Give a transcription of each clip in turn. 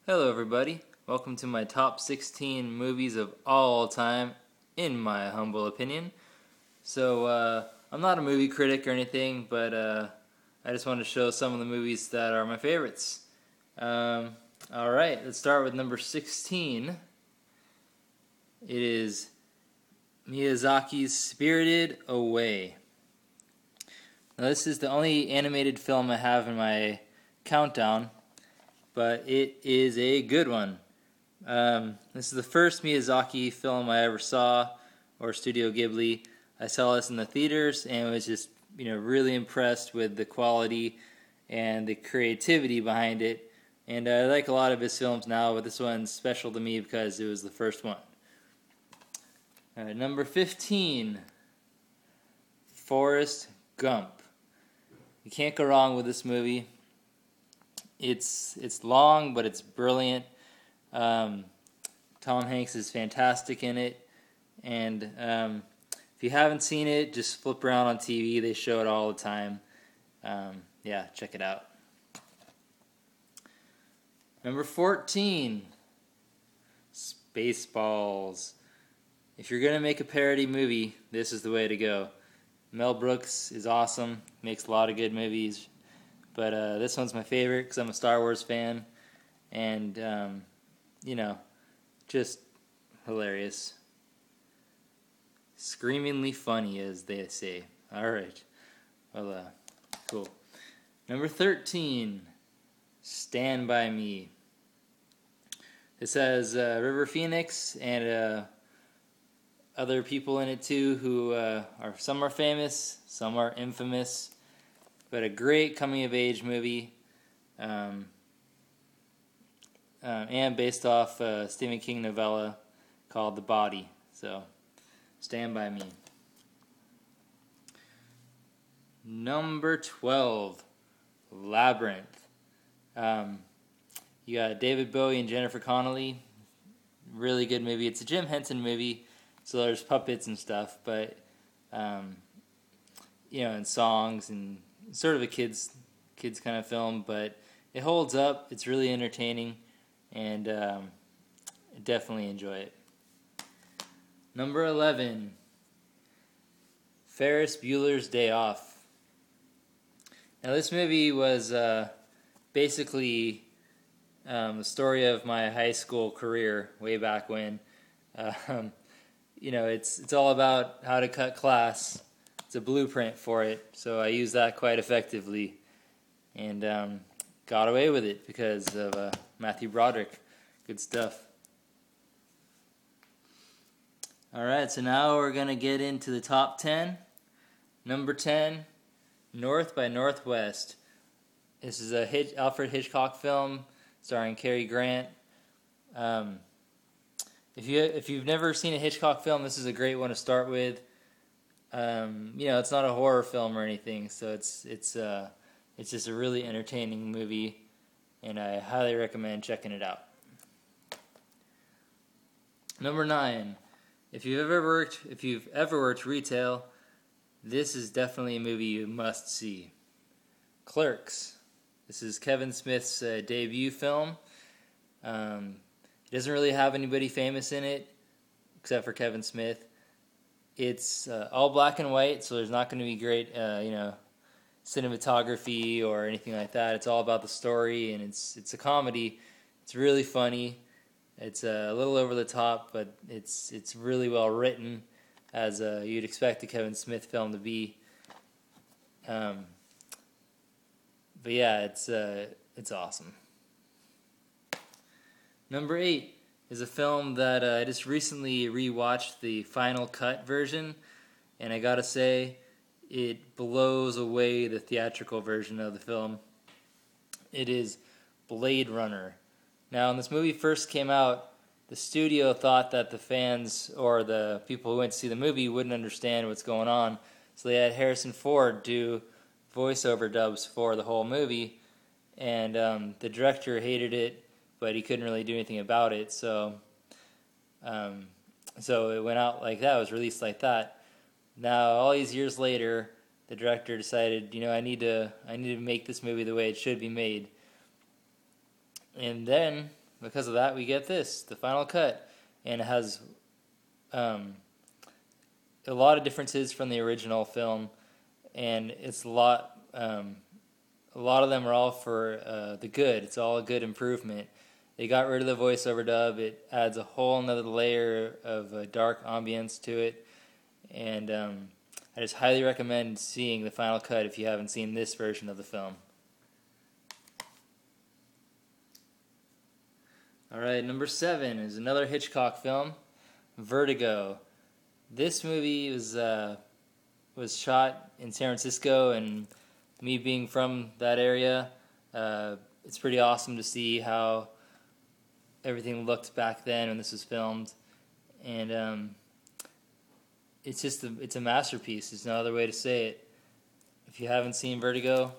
Hello, everybody. Welcome to my top 16 movies of all time, in my humble opinion. I'm not a movie critic or anything, but I just want to show some of the movies that are my favorites. Alright, let's start with number 16. It is Miyazaki's Spirited Away. Now, this is the only animated film I have in my countdown, but it is a good one. This is the first Miyazaki film I ever saw, or Studio Ghibli. I saw this in the theaters and was just, really impressed with the quality and the creativity behind it. And I like a lot of his films now, but this one's special to me because it was the first one. Alright, number 15, Forrest Gump. You can't go wrong with this movie. It's long, but it's brilliant. Tom Hanks is fantastic in it, and if you haven't seen it, just flip around on TV. They show it all the time. Check it out. Number 14, Spaceballs. If you're going to make a parody movie, this is the way to go. Mel Brooks is awesome, makes a lot of good movies. But this one's my favorite because I'm a Star Wars fan, and just hilarious, screamingly funny, as they say. All right, well, cool. Number 13, Stand By Me. This has River Phoenix and other people in it too, who some are famous, some are infamous. But a great coming-of-age movie, and based off a Stephen King novella called The Body. So, Stand By Me. Number 12, Labyrinth. You got David Bowie and Jennifer Connelly. Really good movie. It's a Jim Henson movie, so there's puppets and stuff, but and songs and sort of a kids kind of film, but it holds up. It's really entertaining, and definitely enjoy it. Number 11, Ferris Bueller's Day Off. Now, this movie was basically the story of my high school career way back when. It's all about how to cut class. It's a blueprint for it, so I use that quite effectively, and got away with it because of Matthew Broderick. Good stuff. Alright, so now we're going to get into the top 10. Number 10, North by Northwest. This is a Alfred Hitchcock film starring Cary Grant. If you've never seen a Hitchcock film, this is a great one to start with. It's not a horror film or anything, so it's just a really entertaining movie, and I highly recommend checking it out. Number 9, if you've ever worked retail, this is definitely a movie you must see. Clerks. This is Kevin Smith's debut film. It doesn't really have anybody famous in it except for Kevin Smith. It's all black and white, so there's not going to be great, cinematography or anything like that. It's all about the story, and it's a comedy. It's really funny. It's a little over the top, but it's really well written, as you'd expect a Kevin Smith film to be. It's awesome. Number 8 is a film that I just recently rewatched the Final Cut version, and I gotta say, it blows away the theatrical version of the film. It is Blade Runner. Now, when this movie first came out, the studio thought that the fans or the people who went to see the movie wouldn't understand what's going on, so they had Harrison Ford do voiceover dubs for the whole movie, and the director hated it, but he couldn't really do anything about it, so it went out like that. It was released like that. Now, all these years later, the director decided, I need to make this movie the way it should be made. And then because of that, we get this, the final cut, and it has a lot of differences from the original film, and it's a lot. A lot of them are all for the good. It's all a good improvement. They got rid of the voiceover dub. It adds a whole another layer of dark ambience to it, and I just highly recommend seeing the final cut if you haven't seen this version of the film. Alright, number 7 is another Hitchcock film, Vertigo. This movie was shot in San Francisco, and me being from that area, it's pretty awesome to see how everything looked back then when this was filmed. And it's a masterpiece. There's no other way to say it. If you haven't seen Vertigo,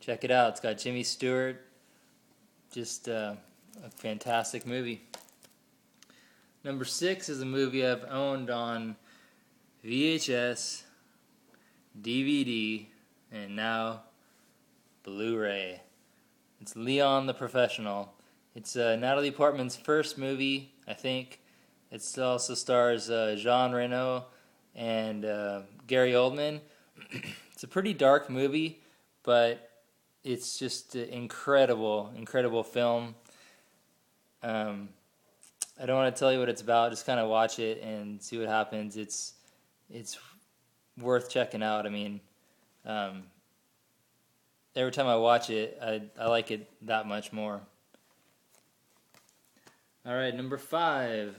check it out. It's got Jimmy Stewart. Just a fantastic movie. Number 6 is a movie I've owned on VHS, DVD, and now Blu-ray. It's Leon the Professional. It's Natalie Portman's first movie, I think. It also stars Jean Reno and Gary Oldman. It's a pretty dark movie, but it's just an incredible film. I don't want to tell you what it's about. Just kind of watch it and see what happens. It's worth checking out. I mean, every time I watch it, I like it that much more. All right, number 5,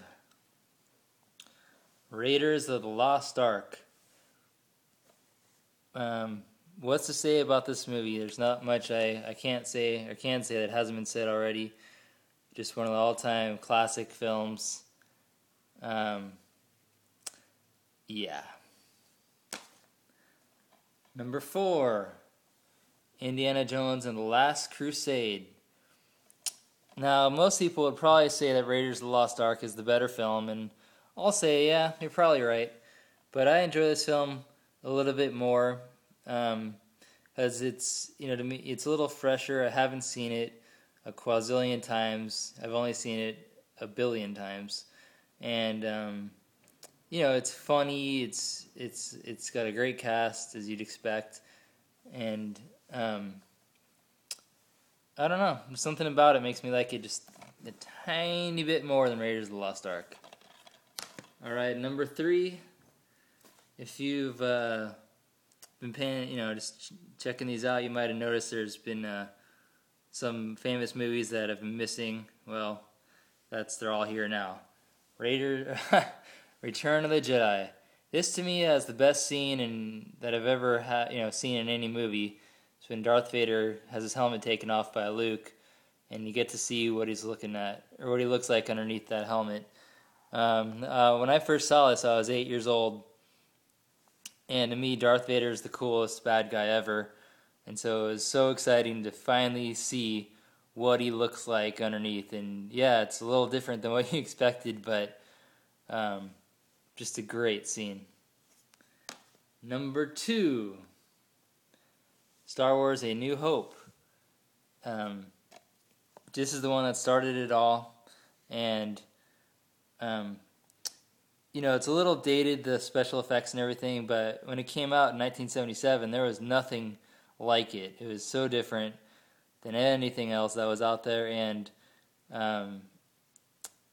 Raiders of the Lost Ark. What's to say about this movie? There's not much I can't say or can say that hasn't been said already. Just one of the all-time classic films. Yeah. Number 4, Indiana Jones and the Last Crusade. Now, most people would probably say that Raiders of the Lost Ark is the better film, and I'll say, yeah, you're probably right. But I enjoy this film a little bit more, because it's, to me, it's a little fresher. I haven't seen it a quadrillion times. I've only seen it a billion times, and it's funny. It's got a great cast, as you'd expect, and I don't know. Something about it makes me like it just a tiny bit more than Raiders of the Lost Ark. All right, number 3. If you've been paying, just checking these out, you might have noticed there's been some famous movies that have been missing. Well, they're all here now. Return of the Jedi. This to me has the best scene that I've ever seen in any movie. It's when Darth Vader has his helmet taken off by Luke, and you get to see what he's looking at, or what he looks like underneath that helmet. When I first saw this, I was 8 years old, and to me, Darth Vader is the coolest bad guy ever, and so it was so exciting to finally see what he looks like underneath. And yeah, it's a little different than what you expected, but just a great scene. Number 2, Star Wars A New Hope. This is the one that started it all, and it's a little dated, the special effects and everything, but when it came out in 1977, there was nothing like it. It was so different than anything else that was out there, and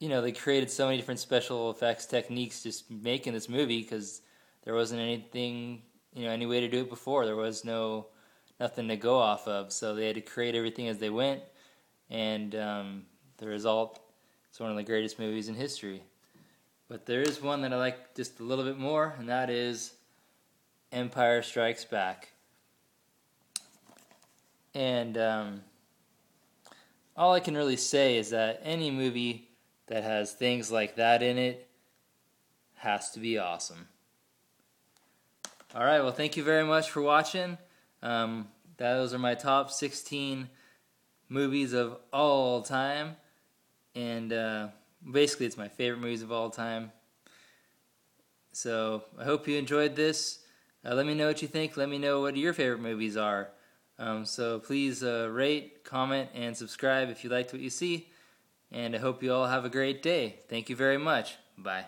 they created so many different special effects techniques just making this movie, because there wasn't anything, any way to do it before. There was nothing to go off of, so they had to create everything as they went, and the result is one of the greatest movies in history. But there is one that I like just a little bit more, and that is Empire Strikes Back. And all I can really say is that any movie that has things like that in it has to be awesome. Alright, well, thank you very much for watching. Those are my top 16 movies of all time, and basically it's my favorite movies of all time. So I hope you enjoyed this. Let me know what you think. Let me know what your favorite movies are. So please rate, comment, and subscribe if you liked what you see. And I hope you all have a great day. Thank you very much. Bye.